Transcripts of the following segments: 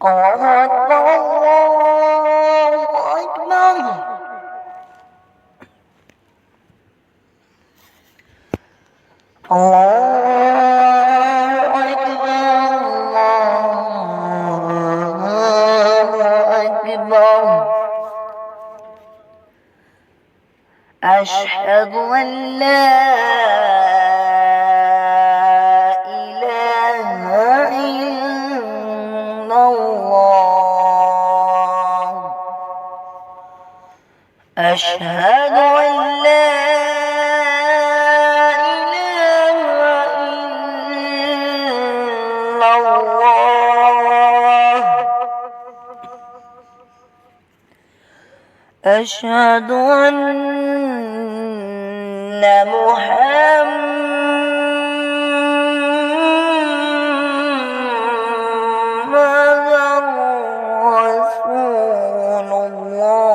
الله أكبر الله أكبر. الله أكبر الله أكبر. أشهد أن لا إله إلا الله. أشهد أن لا إله إلا الله. أشهد أن محمدًا رسول الله.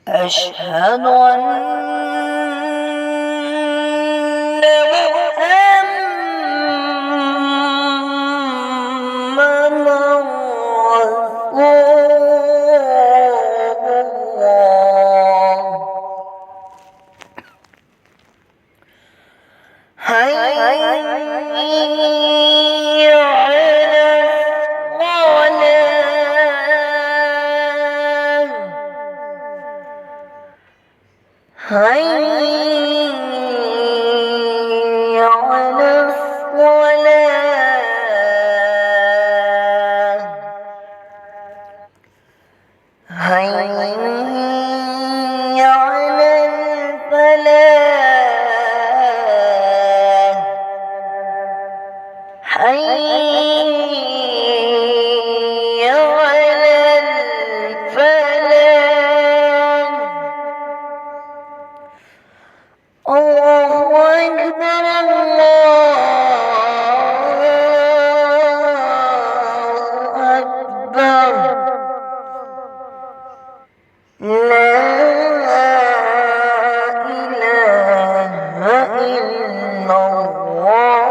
أشهد أن محمدًا حي على الصلاة. حي على الصلاة. حي على الفلاح. حي على الفلاح. الله أكبر الله أكبر. لا إله إلا الله.